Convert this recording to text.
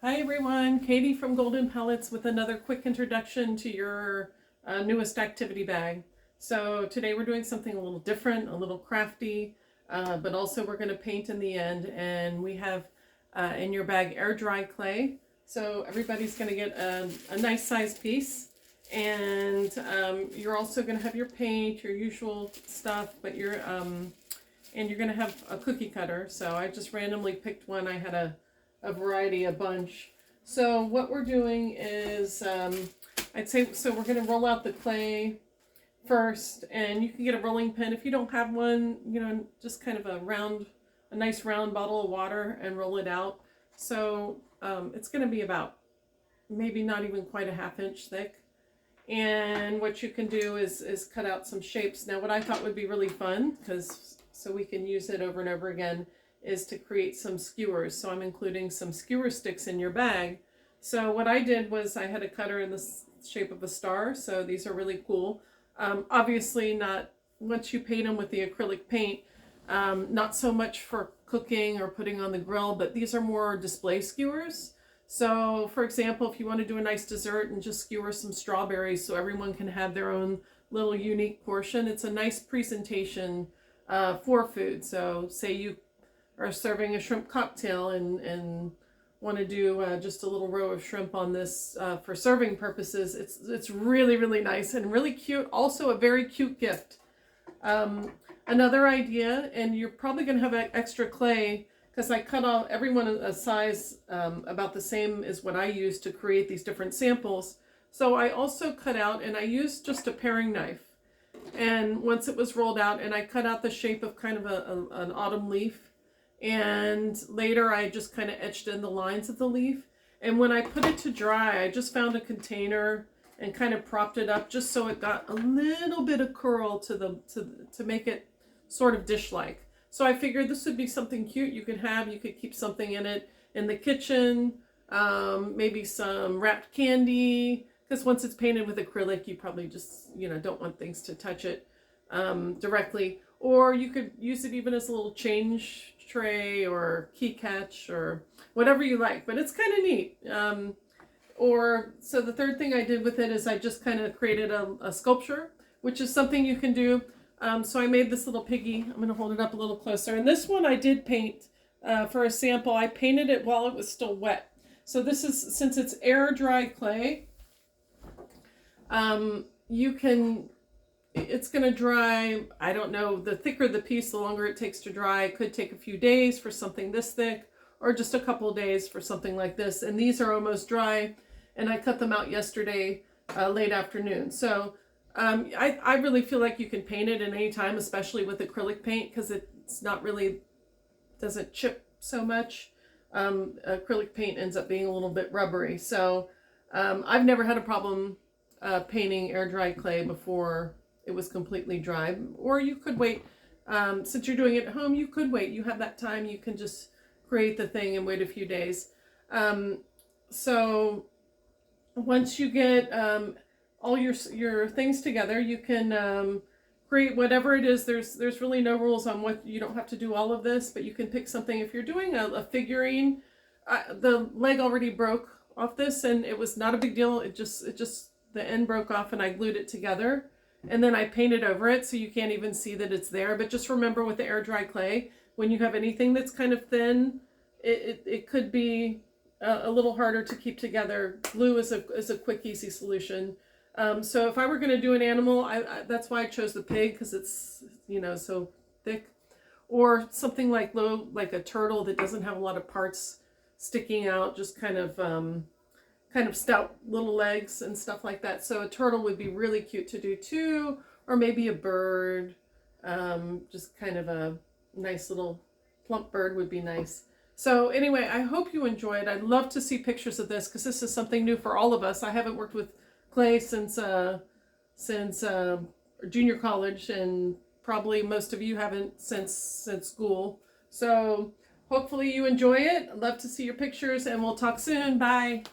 Hi everyone, Katie from Golden Pellets with another quick introduction to your newest activity bag. So today we're doing something a little different, a little crafty, but also we're going to paint in the end. And we have in your bag air dry clay. So everybody's going to get a nice size piece. And you're also going to have your paint, your usual stuff, but and you're going to have a cookie cutter. So I just randomly picked one. I had a variety, a bunch. So what we're doing is, I'd say, so we're going to roll out the clay first, and you can get a rolling pin. If you don't have one, just kind of a nice round bottle of water and roll it out. So it's going to be about maybe not even quite a ½ inch thick. And what you can do is cut out some shapes. Now what I thought would be really fun, so we can use it over and over again, is to create some skewers. So I'm including some skewer sticks in your bag. So what I did was I had a cutter in the shape of a star. So these are really cool. Obviously not, once you paint them with the acrylic paint, not so much for cooking or putting on the grill, but these are more display skewers. So for example, if you want to do a nice dessert and just skewer some strawberries so everyone can have their own little unique portion, it's a nice presentation for food. So say you are serving a shrimp cocktail and want to do just a little row of shrimp on this for serving purposes, it's really, really nice and really cute. Also a very cute gift. Another idea, and you're probably going to have extra clay, because I cut off everyone a size about the same as what I used to create these different samples. So I also cut out, and I used just a paring knife. And once it was rolled out, and I cut out the shape of kind of an autumn leaf. And later I just kind of etched in the lines of the leaf. And when I put it to dry, I just found a container and kind of propped it up just so it got a little bit of curl to make it sort of dish-like. So I figured this would be something cute you could have. You could keep something in it in the kitchen, maybe some wrapped candy, because once it's painted with acrylic, you probably just, don't want things to touch it directly. Or you could use it even as a little change tray or key catch or whatever you like, but it's kind of neat. So the third thing I did with it is I just kind of created a sculpture, which is something you can do. So I made this little piggy. I'm going to hold it up a little closer. And this one I did paint for a sample. I painted it while it was still wet. So this is, since it's air dry clay, it's going to dry, I don't know, the thicker the piece, the longer it takes to dry. It could take a few days for something this thick, or just a couple of days for something like this. And these are almost dry, and I cut them out yesterday, late afternoon. So I really feel like you can paint it at any time, especially with acrylic paint, because it's not really, doesn't chip so much. Acrylic paint ends up being a little bit rubbery. So I've never had a problem painting air dry clay before it was completely dry. Or you could wait, since you're doing it at home, you could wait. You have that time. You can just create the thing and wait a few days. So once you get all your things together, you can create whatever it is. There's really no rules on what, you don't have to do all of this, but you can pick something. If you're doing a figurine, the leg already broke off this, and it was not a big deal. It just the end broke off, and I glued it together, and then I painted over it so you can't even see that it's there. But just remember, with the air dry clay, when you have anything that's kind of thin, it could be a little harder to keep together. Glue is a quick, easy solution. So if I were going to do an animal, that's why I chose the pig, because it's, so thick. Or something like a turtle that doesn't have a lot of parts sticking out, just kind of stout little legs and stuff like that. So a turtle would be really cute to do too, or maybe a bird, just kind of a nice little plump bird would be nice. So anyway, I hope you enjoy it. I'd love to see pictures of this, because this is something new for all of us. I haven't worked with clay since junior college, and probably most of you haven't since school. So hopefully you enjoy it. I'd love to see your pictures, and we'll talk soon. Bye.